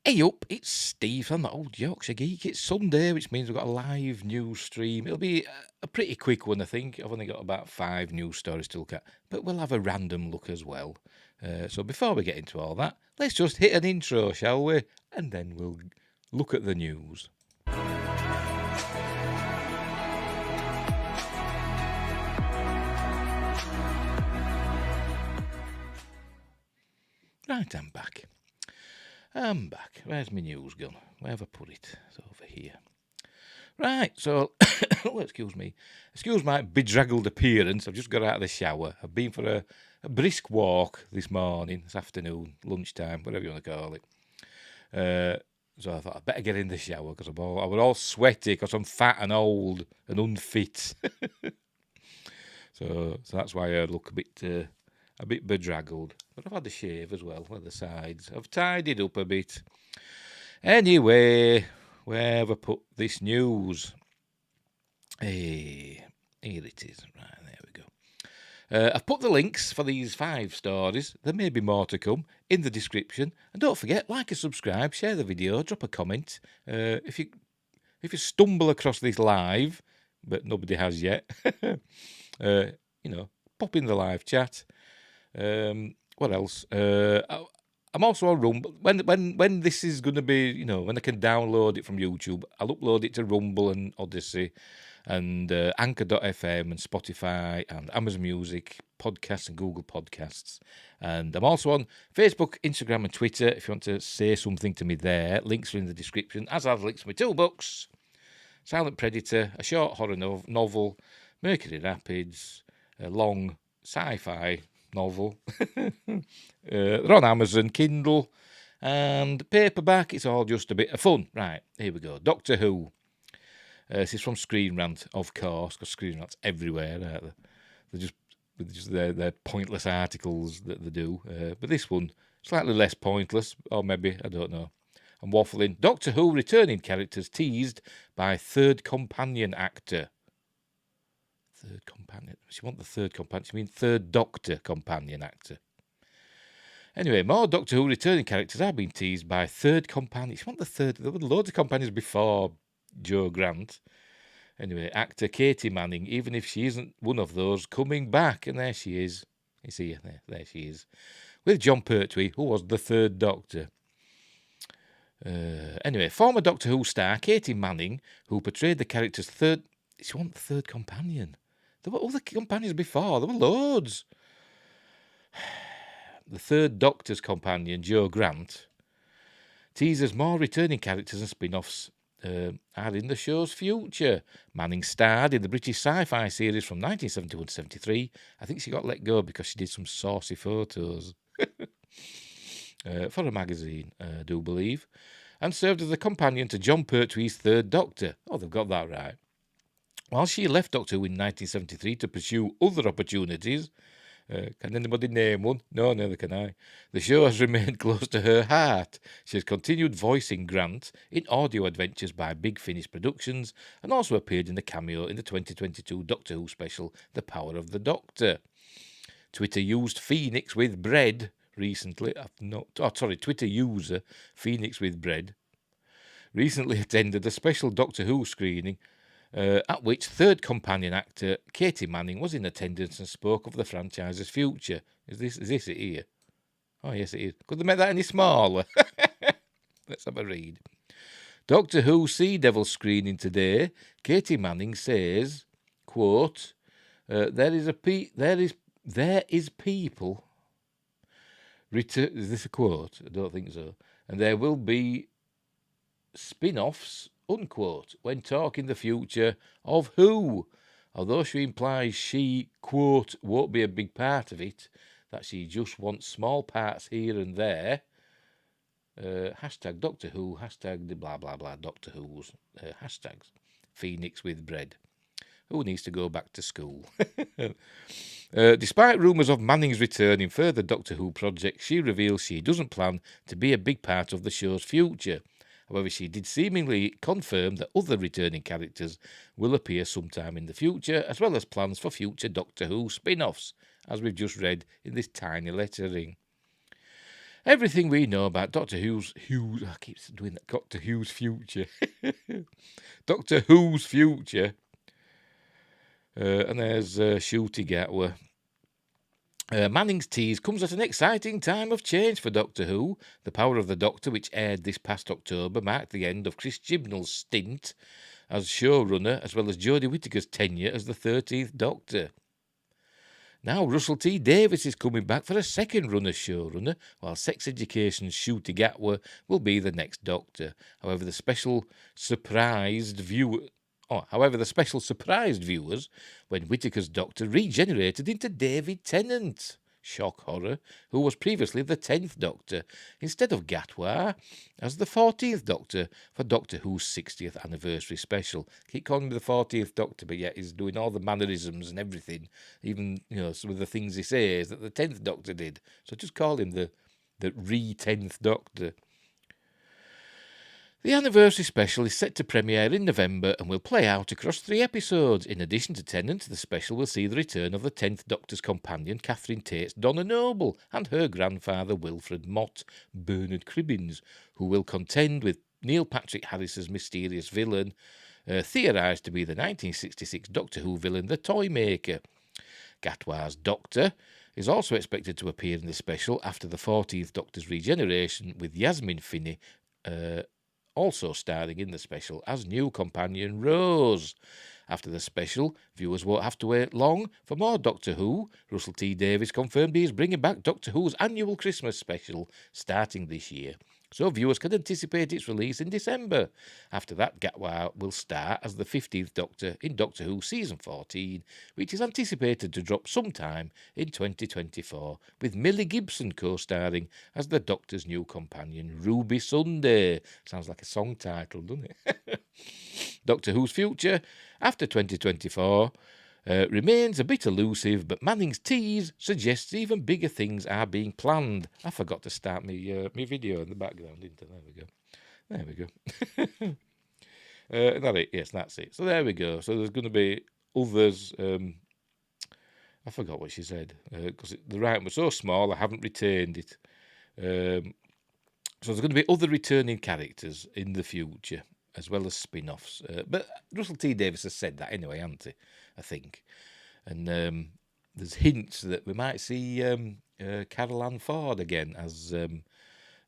Hey up, it's Steve from the Old Yorkshire Geek. It's Sunday, which means we've got a live news stream. It'll be a pretty quick one, I think. I've only got about 5 news stories to look at, but we'll have a random look as well. So before we get into all that, let's just hit an intro, shall we? And then we'll look at the news. Right, I'm back. Where's my news gone? Where have I put it? It's over here. Right, so, excuse me. Excuse my bedraggled appearance. I've just got out of the shower. I've been for a brisk walk this afternoon, lunchtime, whatever you want to call it. So I thought I'd better get in the shower because I was all sweaty because I'm fat and old and unfit. so that's why I look a bit bedraggled. But I've had a shave as well on the sides. I've tidied up a bit. Anyway, where have I put this news? Hey, here it is. Right, there we go. I've put the links for these 5 stories. There may be more to come in the description. And don't forget, like and subscribe, share the video, drop a comment. If you stumble across this live, but nobody has yet, pop in the live chat. What else? I'm also on Rumble. When this is going to be, when I can download it from YouTube, I'll upload it to Rumble and Odyssey and Anchor.fm and Spotify and Amazon Music, Podcasts and Google Podcasts. And I'm also on Facebook, Instagram and Twitter if you want to say something to me there. Links are in the description, as are the links to my 2 books, Silent Predator, a short horror novel, Mercury Rapids, a long sci-fi novel. They're on Amazon, Kindle, and paperback. It's all just a bit of fun. Right, here we go. Doctor Who. This is from Screen Rant, of course, because Screen Rant's everywhere. They're just their pointless articles that they do. But this one, slightly less pointless, or maybe, I don't know. I'm waffling. Doctor Who returning characters teased by third companion actor. Third companion. She want the third companion. She mean third Doctor companion actor. Anyway, more Doctor Who returning characters are being teased by third companion. She want the third. There were loads of companions before Joe Grant. Anyway, actor Katie Manning, even if she isn't one of those, coming back, and there she is. You see her there she is, with John Pertwee, who was the third Doctor. Anyway, former Doctor Who star Katie Manning, who portrayed the character's third. She want the third companion. There were other companions before. There were loads. The third Doctor's companion, Joe Grant, teases more returning characters and spin-offs are in the show's future. Manning starred in the British Sci-Fi series from 1971 to 73. I think she got let go because she did some saucy photos for a magazine, I do believe, and served as a companion to John Pertwee's third Doctor. Oh, they've got that right. While she left Doctor Who in 1973 to pursue other opportunities, can anybody name one? No, neither can I. The show has remained close to her heart. She has continued voicing Grant in audio adventures by Big Finish Productions and also appeared in a cameo in the 2022 Doctor Who special, The Power of the Doctor. Twitter used Phoenix with Bread recently. Twitter user Phoenix with Bread recently attended a special Doctor Who screening at which third companion actor Katie Manning was in attendance and spoke of the franchise's future. Is this it here? Oh, yes, it is. Could they make that any smaller? Let's have a read. Doctor Who Sea Devil screening today. Katie Manning says, quote, there is people. Is this a quote? I don't think so. And there will be spin-offs, unquote, when talking the future of Who. Although she implies she, quote, won't be a big part of it, that she just wants small parts here and there. Hashtag Doctor Who, hashtag the blah blah blah Doctor Who's hashtags. Phoenix with Bread. Who needs to go back to school? Despite rumours of Manning's return in further Doctor Who projects, she reveals she doesn't plan to be a big part of the show's future. However, she did seemingly confirm that other returning characters will appear sometime in the future, as well as plans for future Doctor Who spin-offs, as we've just read in this tiny lettering. Everything we know about Doctor Who's I keep doing that. Doctor Who's future. Doctor Who's future. And there's Ncuti Gatwa. Manning's tease comes at an exciting time of change for Doctor Who. The Power of the Doctor, which aired this past October, marked the end of Chris Chibnall's stint as showrunner, as well as Jodie Whittaker's tenure as the 13th Doctor. Now Russell T Davies is coming back for a second run as showrunner, while Sex Education's Ncuti Gatwa will be the next Doctor. However, the special surprised viewers when Whittaker's Doctor regenerated into David Tennant, shock horror, who was previously the 10th Doctor, instead of Gatwa as the 14th Doctor for Doctor Who's 60th anniversary special. Keep calling him the 14th Doctor, but yet he's doing all the mannerisms and everything, even some of the things he says that the 10th Doctor did. So just call him the re-10th Doctor. The anniversary special is set to premiere in November and will play out across 3 episodes. In addition to Tennant, the special will see the return of the 10th Doctor's companion, Catherine Tate's Donna Noble, and her grandfather, Wilfred Mott, Bernard Cribbins, who will contend with Neil Patrick Harris's mysterious villain, theorised to be the 1966 Doctor Who villain, the Toymaker. Gatwa's Doctor is also expected to appear in the special after the 14th Doctor's regeneration, with Yasmin Finney also starring in the special as new companion Rose. After the special, viewers won't have to wait long for more Doctor Who. Russell T Davies confirmed he is bringing back Doctor Who's annual Christmas special starting this year, so viewers can anticipate its release in December. After that, Gatwa will star as the 15th Doctor in Doctor Who Season 14, which is anticipated to drop sometime in 2024, with Millie Gibson co-starring as the Doctor's new companion, Ruby Sunday. Sounds like a song title, doesn't it? Doctor Who's future, after 2024, remains a bit elusive, but Manning's tease suggests even bigger things are being planned. I forgot to start my video in the background, didn't I? There we go. Yes, that's it. So there we go. So there's going to be others. I forgot what she said, because the writing was so small I haven't retained it. So there's going to be other returning characters in the future, as well as spin-offs. But Russell T Davies has said that anyway, hasn't he? I think. And there's hints that we might see Carol Ann Ford again as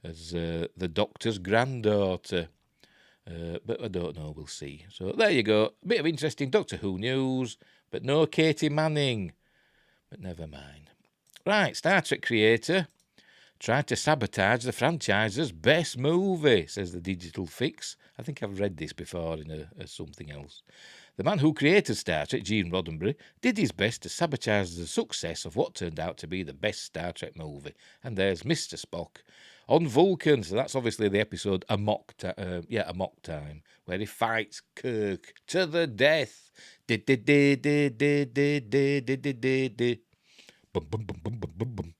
the Doctor's granddaughter. But I don't know, we'll see. So there you go. A bit of interesting Doctor Who news, but no Katie Manning. But never mind. Right, Star Trek creator tried to sabotage the franchise's best movie, says the Digital Fix. I think I've read this before in a something else. The man who created Star Trek, Gene Roddenberry, did his best to sabotage the success of what turned out to be the best Star Trek movie. And there's Mr. Spock on Vulcan. So that's obviously the episode Amok Time, where he fights Kirk to the death. Bum, bum, bum, bum, bum, bum, bum.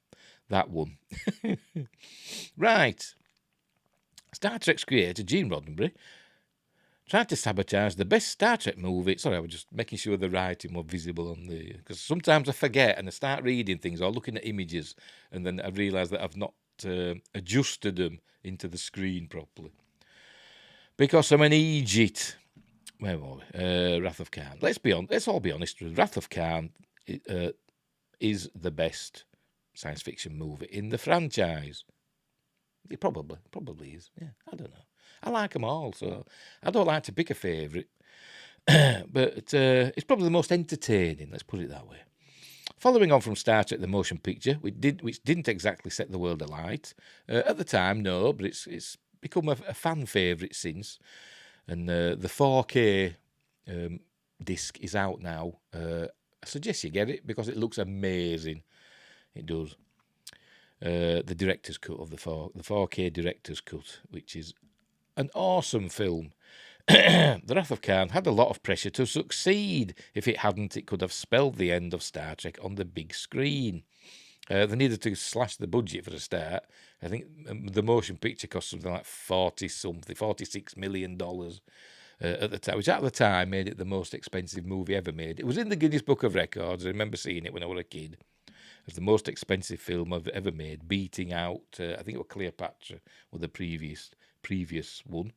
That one. Right. Star Trek's creator, Gene Roddenberry, tried to sabotage the best Star Trek movie. Sorry, I was just making sure the writing was visible on the... Because sometimes I forget and I start reading things or looking at images and then I realise that I've not adjusted them into the screen properly. Because I'm an Egypt. Where were we? Wrath of Khan. Let's all be honest. Wrath of Khan is the best science fiction movie in the franchise. It probably is. Yeah, I don't know. I like them all, so I don't like to pick a favourite. But it's probably the most entertaining, let's put it that way. Following on from Star Trek The Motion Picture, which didn't exactly set the world alight. At the time, no, but it's become a fan favourite since. And the 4K disc is out now. I suggest you get it because it looks amazing. It does. The director's cut of the 4K director's cut, which is an awesome film. The Wrath of Khan had a lot of pressure to succeed. If it hadn't, it could have spelled the end of Star Trek on the big screen. They needed to slash the budget for a start. I think the motion picture cost something like $46 million at the time, which at the time made it the most expensive movie ever made. It was in the Guinness Book of Records. I remember seeing it when I was a kid. as the most expensive film I've ever made, beating out, I think it was Cleopatra, or the previous one.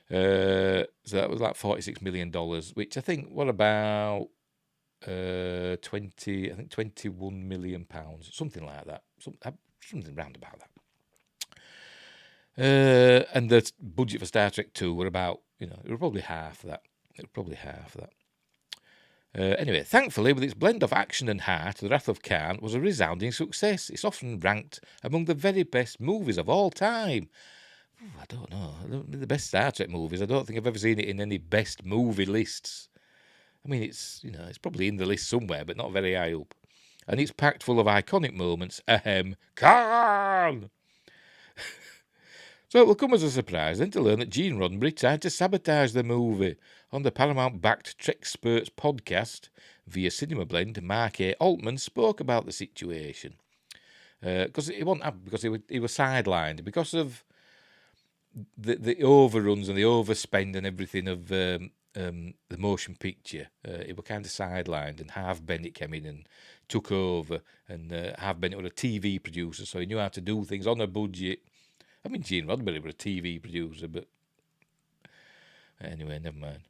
So that was like $46 million, which I think what about 21 million pounds, something like that, something round about that. And the budget for Star Trek 2 were about, it was probably half that. Anyway, thankfully, with its blend of action and heart, The Wrath of Khan was a resounding success. It's often ranked among the very best movies of all time. I don't know. The best Star Trek movies, I don't think I've ever seen it in any best movie lists. I mean, it's probably in the list somewhere, but not very high up. And it's packed full of iconic moments. Ahem, Khan! So it will come as a surprise then to learn that Gene Roddenberry tried to sabotage the movie. On the Paramount-backed Trexperts podcast via Cinema Blend, Mark A. Altman spoke about the situation. Because he was sidelined because of the overruns and the overspend and everything of the motion picture. It was kind of sidelined, and Harve Bennett came in and took over, and Harve Bennett was a TV producer, so he knew how to do things on a budget. I mean, Gene Roddenberry was a TV producer, but anyway, never mind.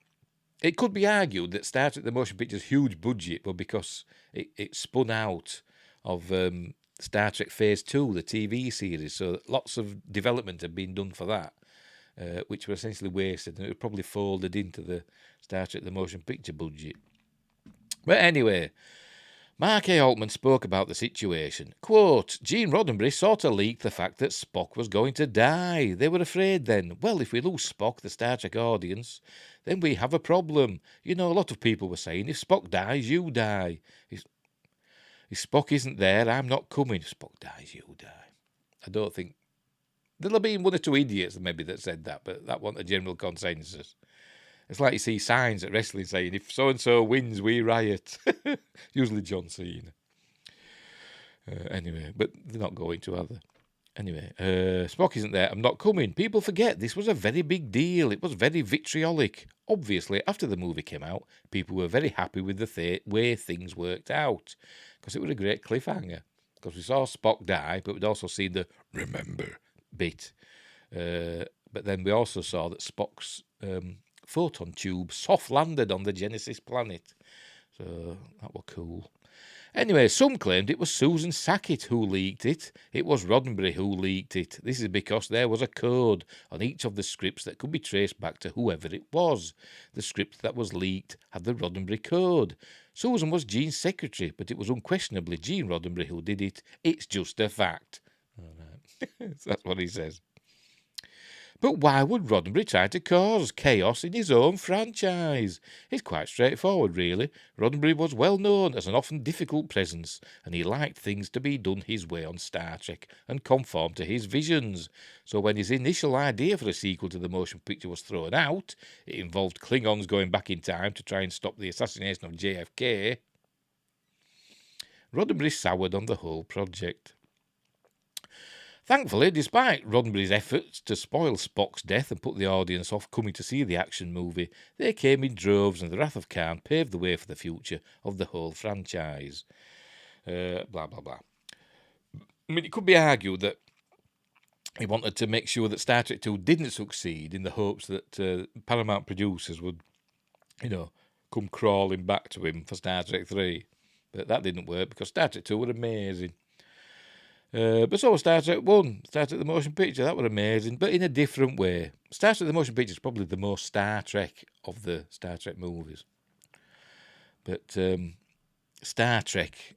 It could be argued that Star Trek the Motion Picture's huge budget was because it spun out of Star Trek Phase 2, the TV series, so lots of development had been done for that, which were essentially wasted, and it was probably folded into the Star Trek the Motion Picture budget. But anyway, Mark A. Altman spoke about the situation. Quote, Gene Roddenberry sort of leaked the fact that Spock was going to die. They were afraid then, well, if we lose Spock, the Star Trek audience, then we have a problem. A lot of people were saying, if Spock dies, you die. If Spock isn't there, I'm not coming. If Spock dies, you die. I don't think... There'll have been one or two idiots maybe that said that, but that wasn't a general consensus. It's like you see signs at wrestling saying, if so-and-so wins, we riot. Usually John Cena. Anyway, but they're not going to, are they? Anyway, Spock isn't there, I'm not coming. People forget this was a very big deal. It was very vitriolic. Obviously, after the movie came out, people were very happy with the way things worked out, because it was a great cliffhanger. Because we saw Spock die, but we'd also seen the remember bit. But then we also saw that Spock's... photon tube soft landed on the Genesis planet. So that was cool. Anyway, some claimed it was Susan Sackett who leaked it. It was Roddenberry who leaked it. This is because there was a code on each of the scripts that could be traced back to whoever it was. The script that was leaked had the Roddenberry code. Susan was Gene's secretary, but it was unquestionably Gene Roddenberry who did it. It's just a fact. All right. That's what he says. But why would Roddenberry try to cause chaos in his own franchise? It's quite straightforward, really. Roddenberry was well known as an often difficult presence, and he liked things to be done his way on Star Trek and conform to his visions. So when his initial idea for a sequel to the motion picture was thrown out, it involved Klingons going back in time to try and stop the assassination of JFK. Roddenberry soured on the whole project. Thankfully, despite Roddenberry's efforts to spoil Spock's death and put the audience off coming to see the action movie, they came in droves, and The Wrath of Khan paved the way for the future of the whole franchise. Blah, blah, blah. I mean, it could be argued that he wanted to make sure that Star Trek 2 didn't succeed in the hopes that Paramount producers would, come crawling back to him for Star Trek 3. But that didn't work because Star Trek 2 were amazing. But so was Star Trek 1, Star Trek the Motion Picture, that was amazing, but in a different way. Star Trek the Motion Picture is probably the most Star Trek of the Star Trek movies. But Star Trek,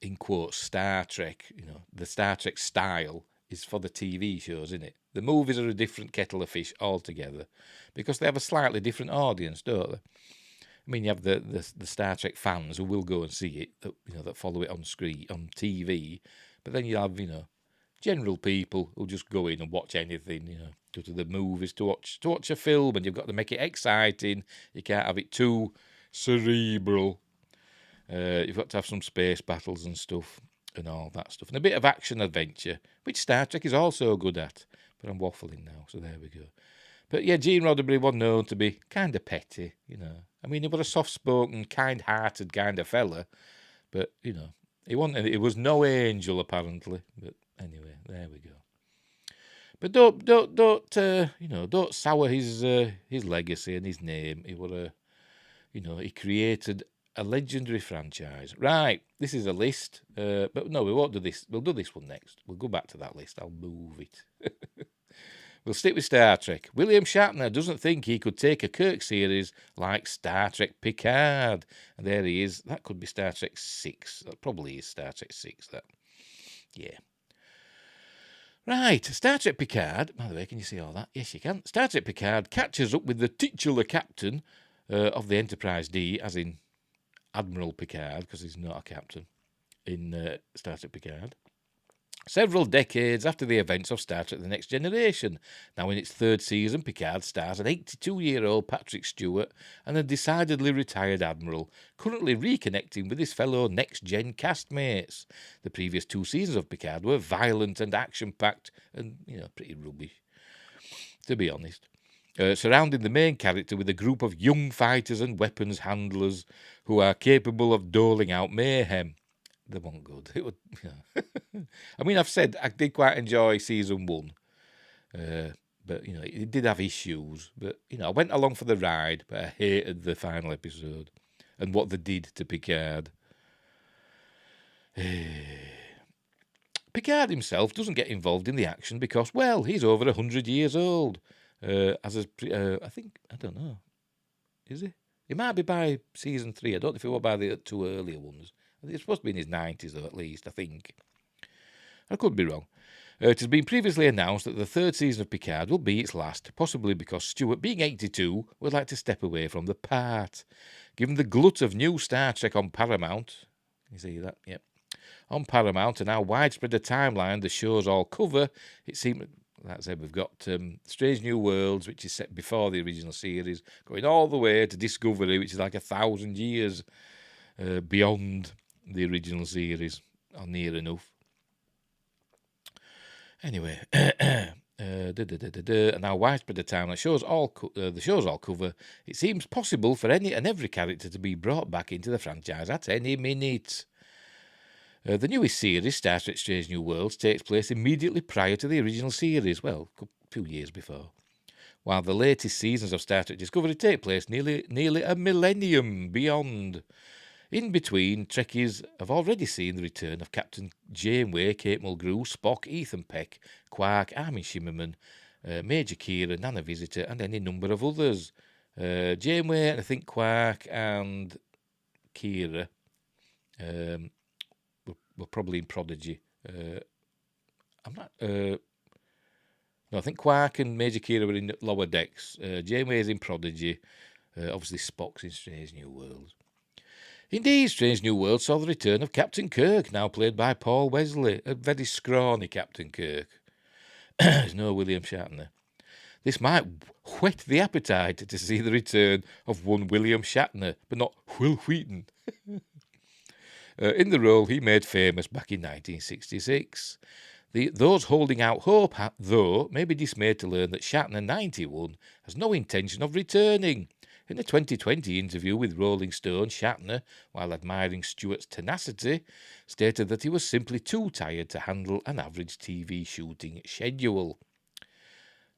in quotes, Star Trek, the Star Trek style is for the TV shows, isn't it? The movies are a different kettle of fish altogether because they have a slightly different audience, don't they? I mean, you have the Star Trek fans who will go and see it, that follow it on screen, on TV. But then you have, general people who just go in and watch anything, go to the movies to watch a film, and you've got to make it exciting. You can't have it too cerebral. You've got to have some space battles and stuff and all that stuff. And a bit of action-adventure, which Star Trek is also good at. But I'm waffling now, so there we go. But yeah, Gene Roddenberry was known to be kind of petty, I mean, he was a soft-spoken, kind-hearted kind of fella, But, he was no angel, apparently. But anyway, there we go. But don't sour his legacy and his name. He created a legendary franchise. Right, this is a list. But no, we won't do this. We'll do this one next. We'll go back to that list. I'll move it. We'll stick with Star Trek. William Shatner doesn't think he could take a Kirk series like Star Trek Picard. And there he is. That could be Star Trek 6. That probably is Star Trek 6, that. Yeah. Right, Star Trek Picard. By the way, can you see all that? Yes, you can. Star Trek Picard catches up with the titular captain of the Enterprise D, as in Admiral Picard, because he's not a captain in Star Trek Picard, several decades after the events of Star Trek The Next Generation. Now in its third season, Picard stars an 82-year-old Patrick Stewart and a decidedly retired Admiral, currently reconnecting with his fellow next-gen castmates. The previous 2 seasons of Picard were violent and action-packed and, pretty rubbish, to be honest. Surrounding the main character with a group of young fighters and weapons handlers who are capable of doling out mayhem. They weren't good. It would, I mean, I've said I did quite enjoy season 1, but it did have issues. But I went along for the ride, but I hated the final episode and what they did to Picard. Picard himself doesn't get involved in the action because, well, he's over 100 years old. I don't know. Is he? He might be by season 3. I don't know if he was by the 2 earlier ones. It's supposed to be in his 90s, though, at least, I think. I could be wrong. It has been previously announced that the 3rd season of Picard will be its last, possibly because Stewart, being 82, would like to step away from the part. Given the glut of new Star Trek on Paramount, can you see that? Yep. On Paramount, and how widespread a timeline the shows all cover, it seems... That said, we've got Strange New Worlds, which is set before the original series, going all the way to Discovery, which is like 1,000 years beyond the original series, or near enough. Anyway, and how widespread the time the shows all cover, it seems possible for any and every character to be brought back into the franchise at any minute. The newest series, Star Trek Strange New Worlds, takes place immediately prior to the original series, well, a few years before, while the latest seasons of Star Trek Discovery take place nearly a millennium beyond. In between, Trekkies have already seen the return of Captain Janeway, Kate Mulgrew, Spock, Ethan Peck, Quark, Armin Shimmerman, Major Kira, Nana Visitor, and any number of others. Janeway, and I think Quark and Kira were probably in Prodigy. No, I think Quark and Major Kira were in Lower Decks. Janeway's in Prodigy. Obviously, Spock's in Strange New Worlds. Indeed, Strange New Worlds saw the return of Captain Kirk, now played by Paul Wesley, a very scrawny Captain Kirk. There's no William Shatner. This might whet the appetite to see the return of one William Shatner, but not Will Wheaton. In the role he made famous back in 1966. Those holding out hope, though, may be dismayed to learn that Shatner, 91, has no intention of returning. In a 2020 interview with Rolling Stone, Shatner, while admiring Stewart's tenacity, stated that he was simply too tired to handle an average TV shooting schedule.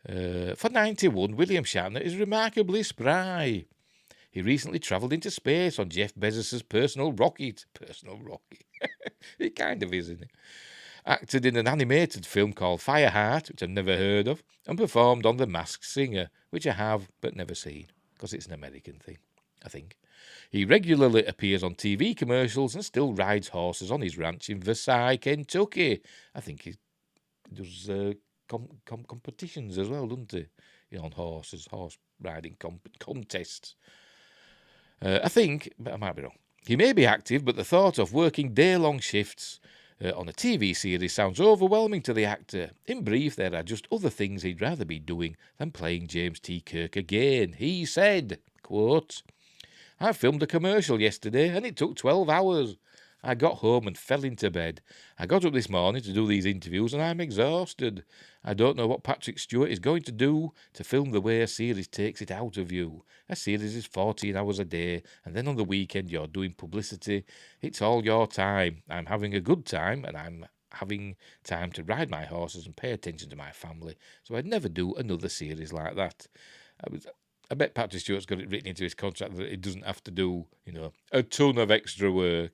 For 91, William Shatner is remarkably spry. He recently travelled into space on Jeff Bezos' personal rocket. Personal rocket. It kind of is, isn't it? Acted in an animated film called Fireheart, which I've never heard of, and performed on The Masked Singer, which I have but never seen, because it's an American thing, I think. He regularly appears on TV commercials and still rides horses on his ranch in Versailles, Kentucky. I think he does competitions as well, doesn't he? On horses, horse riding contests. I think, but I might be wrong. He may be active, but the thought of working day-long shifts on a TV series sounds overwhelming to the actor. In brief, there are just other things he'd rather be doing than playing James T. Kirk again. He said, quote, "I filmed a commercial yesterday and it took 12 hours. I got home and fell into bed. I got up this morning to do these interviews and I'm exhausted. I don't know what Patrick Stewart is going to do to film the way a series takes it out of you. A series is 14 hours a day, and then on the weekend you're doing publicity. It's all your time. I'm having a good time, and I'm having time to ride my horses and pay attention to my family, so I'd never do another series like that. I bet Patrick Stewart's got it written into his contract that he doesn't have to do, a ton of extra work.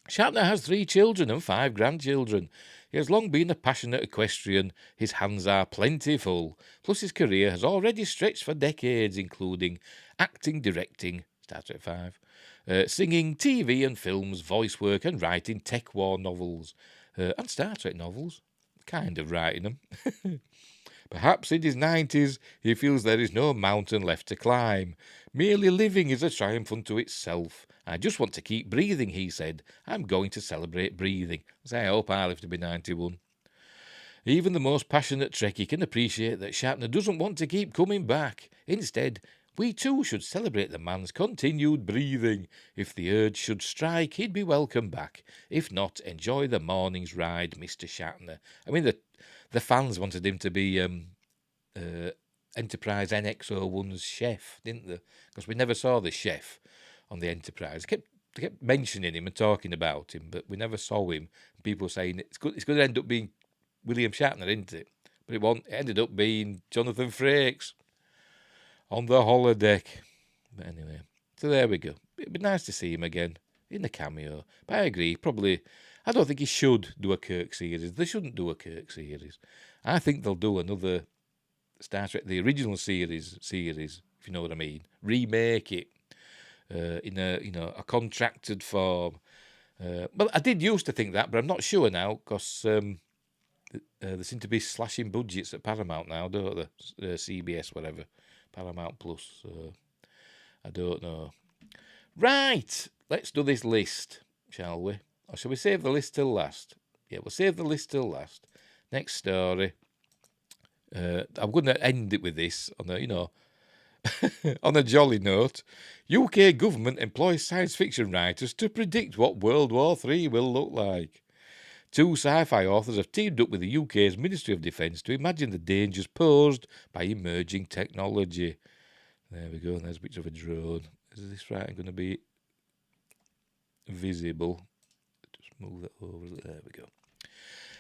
Shatner has 3 children and 5 grandchildren. He has long been a passionate equestrian. His hands are plentiful. Plus his career has already stretched for decades, including acting, directing, Star Trek 5, singing, TV and films, voice work and writing tech war novels. And Star Trek novels. Kind of writing them. Perhaps in his 90s he feels there is no mountain left to climb. Merely living is a triumph unto itself. I just want to keep breathing, he said. I'm going to celebrate breathing. I hope I live to be 91. Even the most passionate Trekkie can appreciate that Shatner doesn't want to keep coming back. Instead, we too should celebrate the man's continued breathing. If the urge should strike, he'd be welcome back. If not, enjoy the morning's ride, Mr. Shatner. I mean, the fans wanted him to be Enterprise NX-01's chef, didn't they? Because we never saw the chef on the Enterprise. They kept mentioning him and talking about him, but we never saw him. People were saying it's going to end up being William Shatner, isn't it? But it wasn't. It ended up being Jonathan Frakes on the holodeck. But anyway, so there we go. It'd be nice to see him again in a cameo. But I agree, probably. I don't think he should do a Kirk series. They shouldn't do a Kirk series. I think they'll do another Star Trek, the original series, if you know what I mean. Remake it in a contracted form. Well, I did used to think that, but I'm not sure now because they seem to be slashing budgets at Paramount now, don't they? CBS, whatever, Paramount Plus. I don't know. Right, let's do this list, shall we? Or shall we save the list till last? Yeah, we'll save the list till last. Next story. I'm going to end it with this on a, on a jolly note. UK government employs science fiction writers to predict what World War III will look like. 2 sci-fi authors have teamed up with the UK's Ministry of Defence to imagine the dangers posed by emerging technology. There we go, and there's a picture of a drone. Is this writing going to be visible? Just move that over. There we go.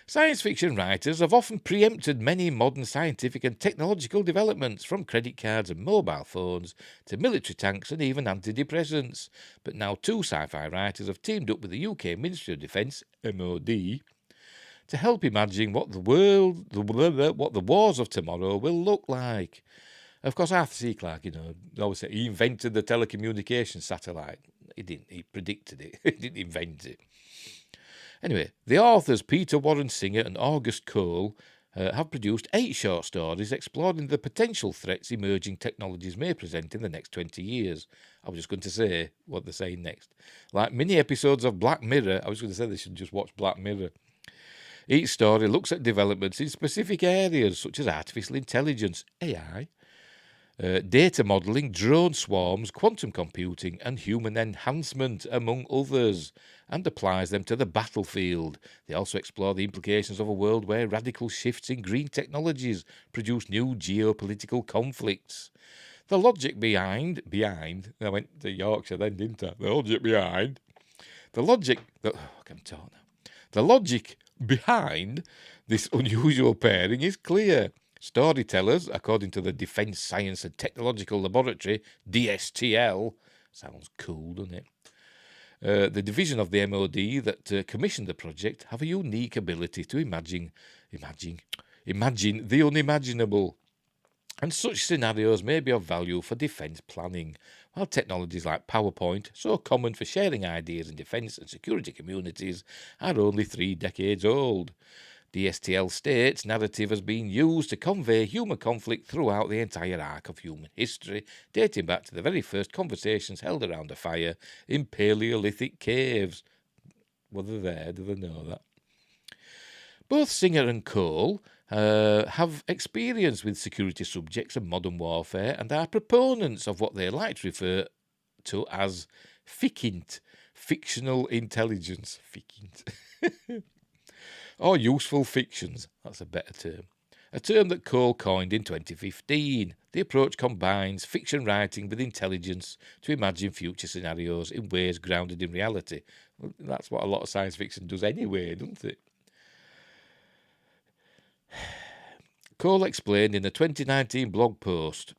Science fiction writers have often preempted many modern scientific and technological developments, from credit cards and mobile phones to military tanks and even antidepressants. But now 2 sci-fi writers have teamed up with the UK Ministry of Defence, MOD, to help imagine what the wars of tomorrow will look like. Of course, Arthur C. Clarke, they always say he invented the telecommunications satellite. He didn't. He predicted it. He didn't invent it. Anyway, the authors Peter Warren Singer and August Cole have produced 8 short stories exploring the potential threats emerging technologies may present in the next 20 years. I was just going to say what they're saying next. Like mini episodes of Black Mirror, I was going to say they should just watch Black Mirror. Each story looks at developments in specific areas such as artificial intelligence, AI, data modelling, drone swarms, quantum computing and human enhancement, among others, and applies them to the battlefield. They also explore the implications of a world where radical shifts in green technologies produce new geopolitical conflicts. The logic behind, I went to Yorkshire then, didn't I? The logic behind this unusual pairing is clear. Storytellers, according to the Defence Science and Technological Laboratory, DSTL, sounds cool, doesn't it? The division of the MOD that commissioned the project have a unique ability to imagine the unimaginable. And such scenarios may be of value for defence planning, while technologies like PowerPoint, so common for sharing ideas in defence and security communities, are only 3 decades old. The STL states narrative has been used to convey human conflict throughout the entire arc of human history, dating back to the very first conversations held around a fire in Paleolithic caves. Were they there? Do they know that? Both Singer and Cole have experience with security subjects and modern warfare and are proponents of what they like to refer to as FICINT, fictional intelligence. Or useful fictions, that's a better term. A term that Cole coined in 2015. The approach combines fiction writing with intelligence to imagine future scenarios in ways grounded in reality. Well, that's what a lot of science fiction does anyway, doesn't it? Cole explained in a 2019 blog post,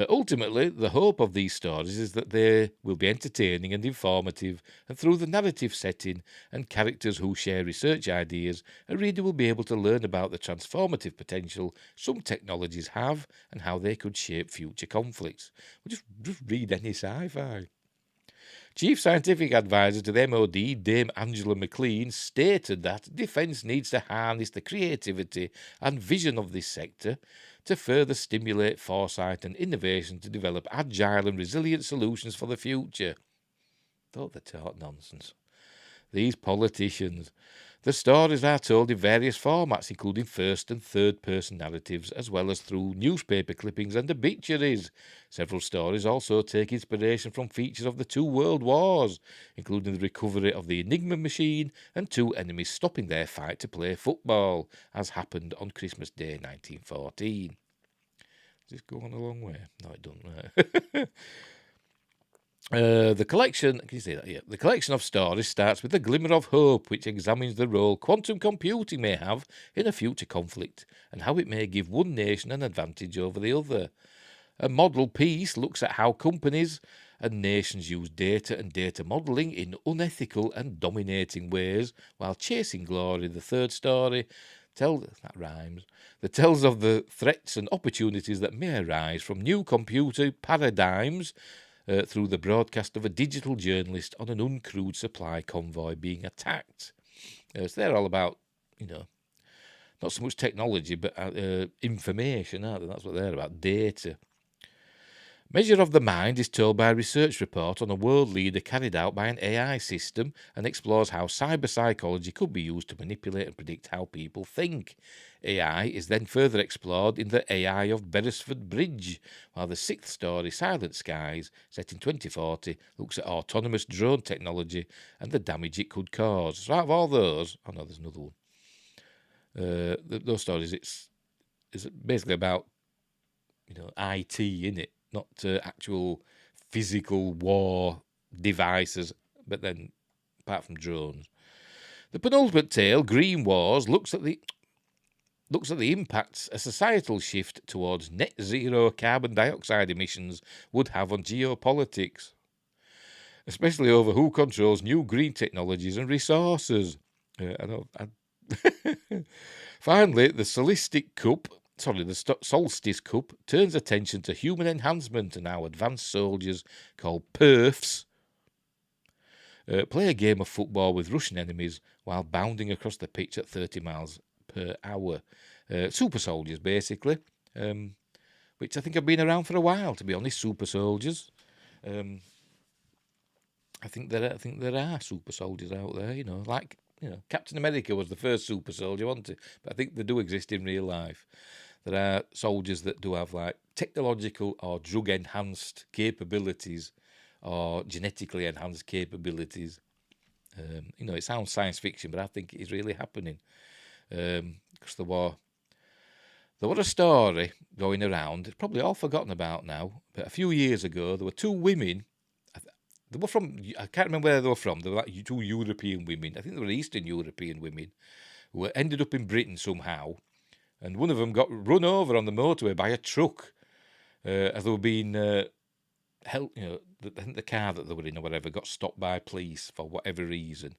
ultimately, the hope of these stories is that they will be entertaining and informative, and through the narrative setting and characters who share research ideas, a reader will be able to learn about the transformative potential some technologies have and how they could shape future conflicts. Well, just read any sci-fi. Chief Scientific Advisor to the MOD, Dame Angela McLean, stated that defence needs to harness the creativity and vision of this sector to further stimulate foresight and innovation to develop agile and resilient solutions for the future. Thought they taught nonsense. These politicians. The stories are told in various formats, including first and third person narratives, as well as through newspaper clippings and obituaries. Several stories also take inspiration from features of the two world wars, including the recovery of the Enigma machine and two enemies stopping their fight to play football, as happened on Christmas Day 1914. Does this go on a long way? No, it doesn't. The collection, can you say that? Yeah. The collection of stories starts with A Glimmer of Hope, which examines the role quantum computing may have in a future conflict and how it may give one nation an advantage over the other. A model piece looks at how companies and nations use data and data modelling in unethical and dominating ways while chasing glory. The third story tells of the threats and opportunities that may arise from new computer paradigms through the broadcast of a digital journalist on an uncrewed supply convoy being attacked. So they're all about, not so much technology, but information, aren't they? That's what they're about, data. Measure of the Mind is told by a research report on a world leader carried out by an AI system and explores how cyber psychology could be used to manipulate and predict how people think. AI is then further explored in the AI of Beresford Bridge, while the sixth story, Silent Skies, set in 2040, looks at autonomous drone technology and the damage it could cause. So out of all those, there's another one. Those stories, it's basically about, IT, innit? Not actual physical war devices, but then apart from drones. The penultimate tale, Green Wars, looks at the impacts a societal shift towards net zero carbon dioxide emissions would have on geopolitics, especially over who controls new green technologies and resources. Finally, the Solstice Cup turns attention to human enhancement and how advanced soldiers, called perfs, play a game of football with Russian enemies while bounding across the pitch at 30 miles per hour. Super soldiers, basically, which I think have been around for a while, to be honest, super soldiers. I think there are super soldiers out there, Captain America was the first super soldier, wasn't he? But I think they do exist in real life. There are soldiers that do have technological or drug enhanced capabilities or genetically enhanced capabilities. It sounds science fiction, but I think it is really happening. Because there was a story going around, it's probably all forgotten about now, but a few years ago there were two women. They were from, I can't remember where they were from. They were two European women. I think they were Eastern European women who ended up in Britain somehow. And one of them got run over on the motorway by a truck as they were being held. I think the car that they were in or whatever got stopped by police for whatever reason.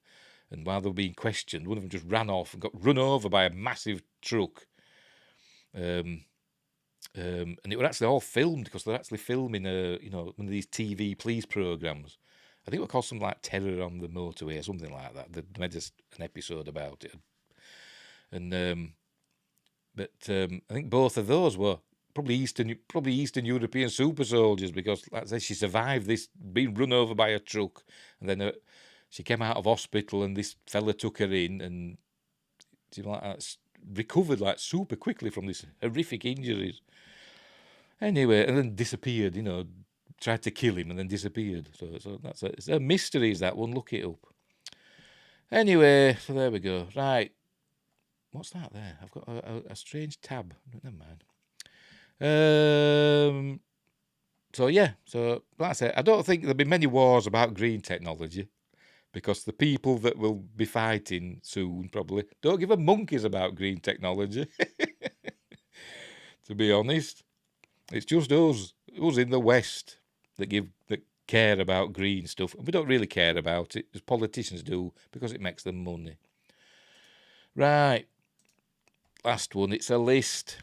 And while they were being questioned, one of them just ran off and got run over by a massive truck. And it were actually all filmed because they're actually filming one of these TV police programs. I think it was called something like Terror on the Motorway or something like that. They made an episode about it. And but I think both of those were probably Eastern European super soldiers because, like I said, she survived this being run over by a truck, and then she came out of hospital, and this fella took her in, and she recovered super quickly from this horrific injuries. Anyway, and then disappeared, tried to kill him and then disappeared. So it's a mystery, is that one? Look it up. Anyway, so there we go. Right. What's that there? I've got a strange tab. Never mind. So yeah, so that's it. I don't think there'll be many wars about green technology, because the people that will be fighting soon probably don't give a monkeys about green technology. To be honest, it's just us in the West that care about green stuff, and we don't really care about it, as politicians do, because it makes them money. Right, last one. It's a list.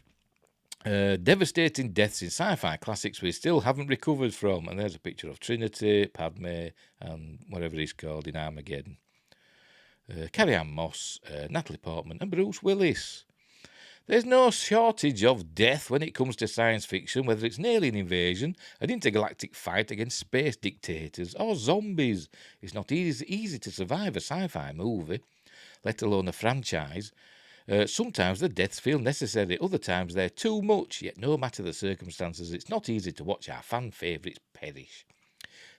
Devastating deaths in sci-fi classics we still haven't recovered from. And there's a picture of Trinity, Padme, and whatever he's called in Armageddon. Carrie-Anne Moss, Natalie Portman, and Bruce Willis. There's no shortage of death when it comes to science fiction, whether it's an alien invasion, an intergalactic fight against space dictators, or zombies. It's not easy to survive a sci-fi movie, let alone a franchise. Sometimes the deaths feel necessary, other times they're too much, yet no matter the circumstances, it's not easy to watch our fan favourites perish.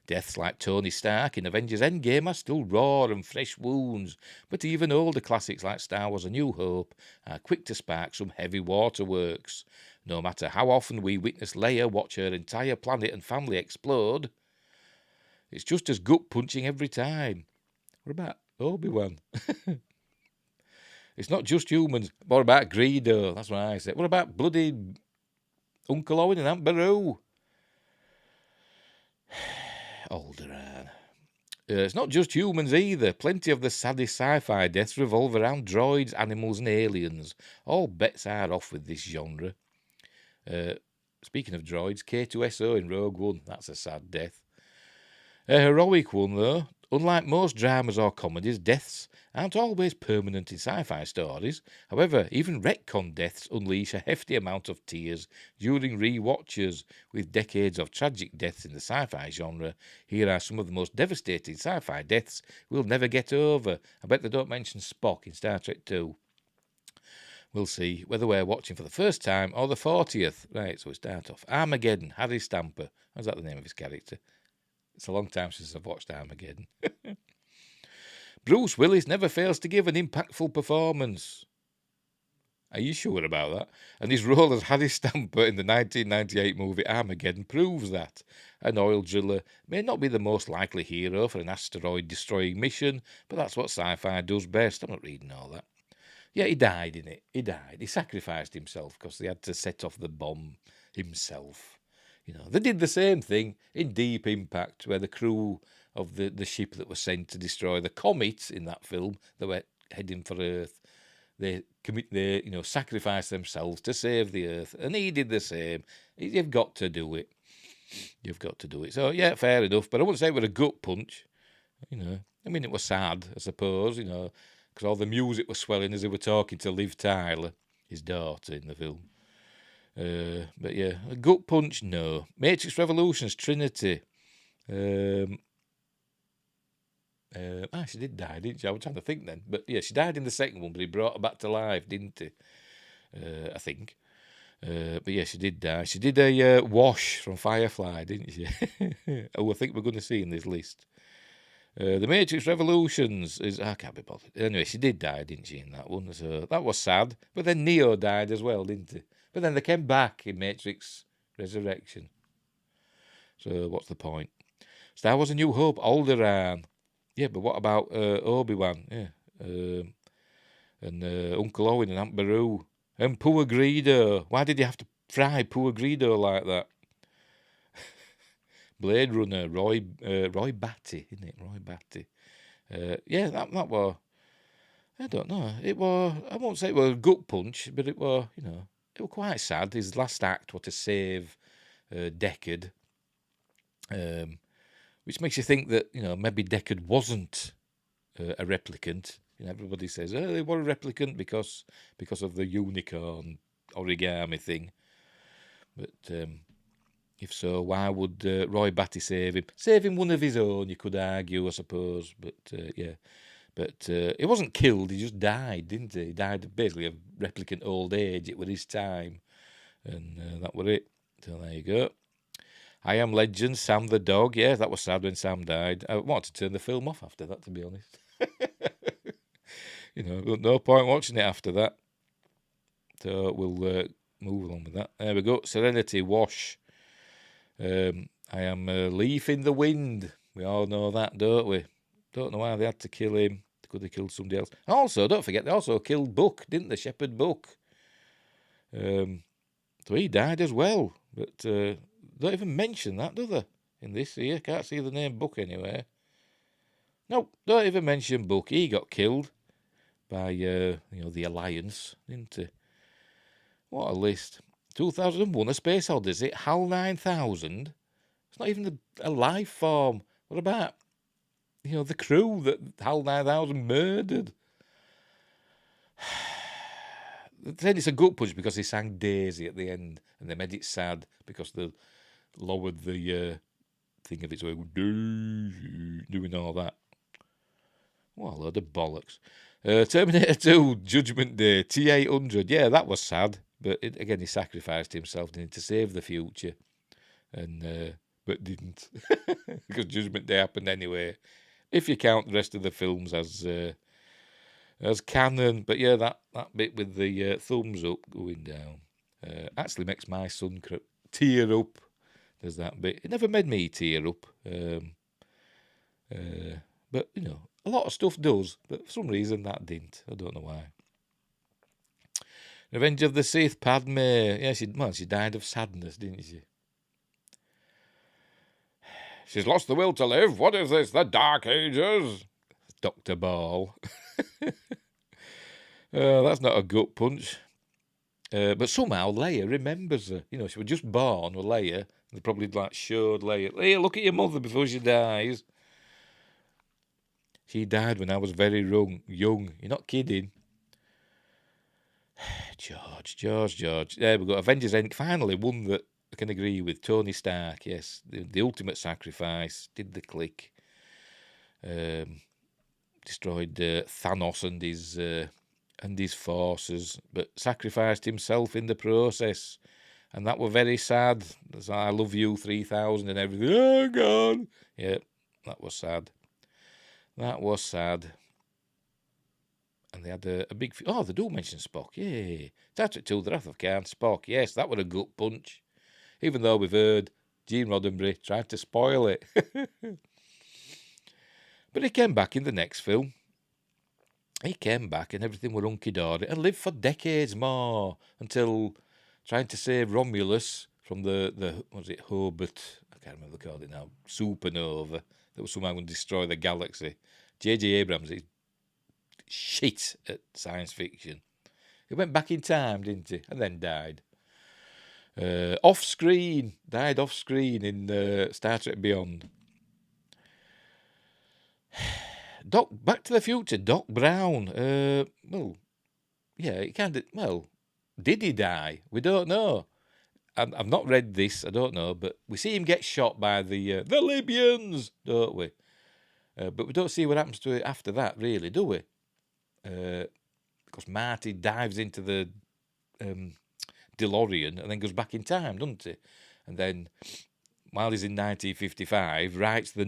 Deaths like Tony Stark in Avengers Endgame are still raw and fresh wounds, but even older classics like Star Wars A New Hope are quick to spark some heavy waterworks. No matter how often we witness Leia watch her entire planet and family explode, it's just as gut-punching every time. What about Obi-Wan? It's not just humans. What about Greedo? That's what I said. What about bloody Uncle Owen and Aunt Beru? Alderaan. It's not just humans either. Plenty of the saddest sci-fi deaths revolve around droids, animals, and aliens. All bets are off with this genre. Speaking of droids, K2SO in Rogue One. That's a sad death. A heroic one, though. Unlike most dramas or comedies, deaths aren't always permanent in sci-fi stories. However, even retcon deaths unleash a hefty amount of tears during re-watches. With decades of tragic deaths in the sci-fi genre, here are some of the most devastating sci-fi deaths we'll never get over. I bet they don't mention Spock in Star Trek 2. We'll see whether we're watching for the first time or the 40th. Right, so we start off. Armageddon, Harry Stamper. How's that the name of his character? It's a long time since I've watched Armageddon. Bruce Willis never fails to give an impactful performance. Are you sure about that? And his role as Harry Stamper in the 1998 movie Armageddon proves that. An oil driller may not be the most likely hero for an asteroid-destroying mission, but that's what sci-fi does best. I'm not reading all that. Yeah, he died in it. He died. He sacrificed himself because he had to set off the bomb himself. You know, they did the same thing in Deep Impact, where the crew of the ship that was sent to destroy the comet in that film that were heading for Earth, they sacrificed themselves to save the Earth, and he did the same. You've got to do it. You've got to do it. So yeah, fair enough. But I wouldn't say it was a gut punch. You know, I mean, it was sad, I suppose. You know, because all the music was swelling as they were talking to Liv Tyler, his daughter in the film. But yeah, a gut punch, no. Matrix Revolutions, Trinity. She did die, didn't she? I was trying to think then. But yeah, she died in the second one, but he brought her back to life, didn't he? I think. But yeah, she did die. She did a Wash from Firefly, didn't she? Oh, I think we're going to see in this list. The Matrix Revolutions is... I can't be bothered. Anyway, she did die, didn't she, in that one? So that was sad. But then Neo died as well, didn't he? But then they came back in Matrix Resurrection. So what's the point? Star Wars A New Hope, Alderaan. Yeah, but what about Obi-Wan? Yeah. And Uncle Owen and Aunt Beru. And poor Greedo. Why did you have to fry poor Greedo like that? Blade Runner, Roy Batty, isn't it? Roy Batty. Yeah, that was... I don't know. It was... I won't say it was a gut punch, but it was, you know... It was quite sad. His last act was to save Deckard, which makes you think that, you know, maybe Deckard wasn't a replicant. You know, everybody says, oh, they were a replicant because of the unicorn origami thing. But if so, why would Roy Batty save him? Save him one of his own, you could argue, I suppose. But yeah. But he wasn't killed, he just died, didn't he? He died basically of replicant old age. It was his time. And that was it. So there you go. I Am Legend, Sam the dog. Yeah, that was sad when Sam died. I wanted to turn the film off after that, to be honest. No point watching it after that. So we'll move along with that. There we go. Serenity, Wash. I Am a Leaf in the Wind. We all know that, don't we? Don't know why they had to kill him. They could have killed somebody else. Also, don't forget, they also killed Buck, didn't they? Shepherd Buck. So he died as well. But don't even mention that, do they? In this here, can't see the name Buck anywhere. No, don't even mention Buck. He got killed by the Alliance, didn't he? What a list. 2001, A Space Odyssey, HAL 9000. It's not even a life form. What about, the crew that HAL 9000 murdered? Then it's a gut punch because he sang Daisy at the end, and they made it sad because they lowered the thing of it, so it was Daisy, doing all that. What a load of bollocks. Terminator 2, Judgment Day, T-800. Yeah, that was sad, but again, he sacrificed himself, didn't he, to save the future, and but didn't, because Judgment Day happened anyway, if you count the rest of the films as canon. But yeah, that bit with the thumbs up going down actually makes my son tear up. There's that bit. It never made me tear up. But, a lot of stuff does, but for some reason that didn't. I don't know why. Revenge of the Sith, Padme. Yeah, she died of sadness, didn't she? She's lost the will to live. What is this, the Dark Ages? Dr. Ball. That's not a gut punch. But somehow Leia remembers her. She was just born with Leia. They probably showed Leia. Leia, look at your mother before she dies. She died when I was very young. You're not kidding. George. There we go. Avengers End finally one that I can agree with. Tony Stark, yes. The ultimate sacrifice. Did the click. Destroyed Thanos and his forces, but sacrificed himself in the process. And that were very sad. So I love you 3000 and everything. Oh, God. Yeah, that was sad. And they had a big... Oh, they do mention Spock. Yay. Star Trek 2, The Wrath of Khan, Spock. Yes, that was a gut punch. Even though we've heard Gene Roddenberry tried to spoil it. But he came back in the next film. He came back and everything were hunky-dory and lived for decades more until trying to save Romulus from the what was it, Hobart? I can't remember what they called it now. Supernova that was somehow going to destroy the galaxy. J.J. Abrams is shit at science fiction. He went back in time, didn't he? And then died. Died off screen in Star Trek Beyond. Back to the Future, Doc Brown. Did he die? We don't know. I've not read this, I don't know, but we see him get shot by the Libyans, don't we? But we don't see what happens to it after that, really, do we? Because Marty dives into the DeLorean and then goes back in time, doesn't he? And then, while he's in 1955, writes the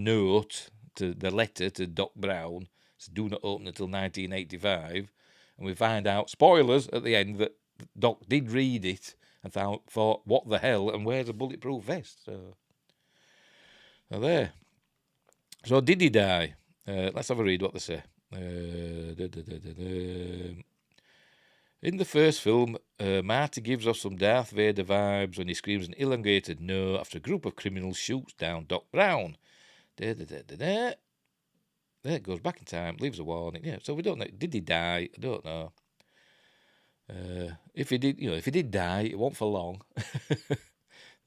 letter to Doc Brown, so do not open until 1985, and we find out, spoilers at the end, that Doc did read it and thought, what the hell, and where's a bulletproof vest? So there. So did he die? Let's have a read what they say. In the first film, Marty gives us some Darth Vader vibes when he screams an elongated no after a group of criminals shoots down Doc Brown. There it goes back in time, leaves a warning. Yeah, so we don't know. Did he die? I don't know. If he did die, it wasn't for long.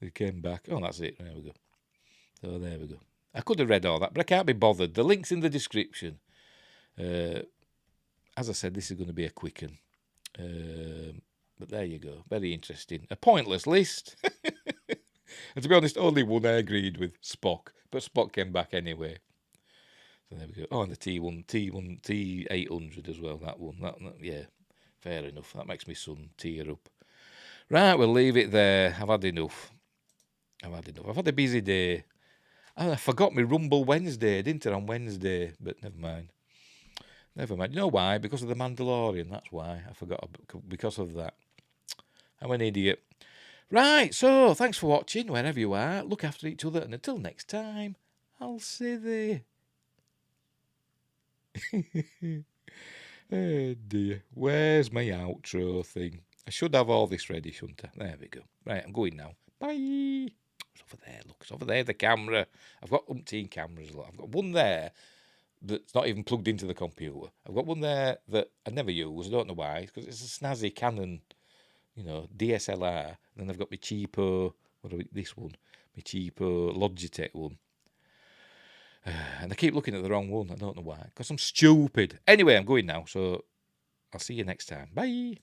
He came back. Oh, that's it. There we go. So there we go. I could have read all that, but I can't be bothered. The link's in the description. As I said, this is going to be a quick one. But there you go. Very interesting. A pointless list. And to be honest, only one I agreed with, Spock. But Spock came back anyway. So there we go. Oh, and the T800 as well. That one. Yeah, fair enough. That makes me son tear up. Right, we'll leave it there. I've had enough. I've had enough. I've had a busy day. And I forgot my Rumble Wednesday, didn't I, on Wednesday? But never mind. Never mind. You know why? Because of the Mandalorian. That's why I forgot. Because of that. I'm an idiot. Right, so thanks for watching, wherever you are. Look after each other, and until next time, I'll see thee. Oh dear. Where's my outro thing? I should have all this ready, shouldn't I? There we go. Right, I'm going now. Bye. It's over there, look. It's over there, the camera. I've got umpteen cameras. Look. I've got one there that's not even plugged into the computer. I've got one there that I never use. I don't know why. Because it's a snazzy Canon, DSLR. And then I've got my cheapo, this one? My cheapo Logitech one. And I keep looking at the wrong one. I don't know why. Because I'm stupid. Anyway, I'm going now. So I'll see you next time. Bye.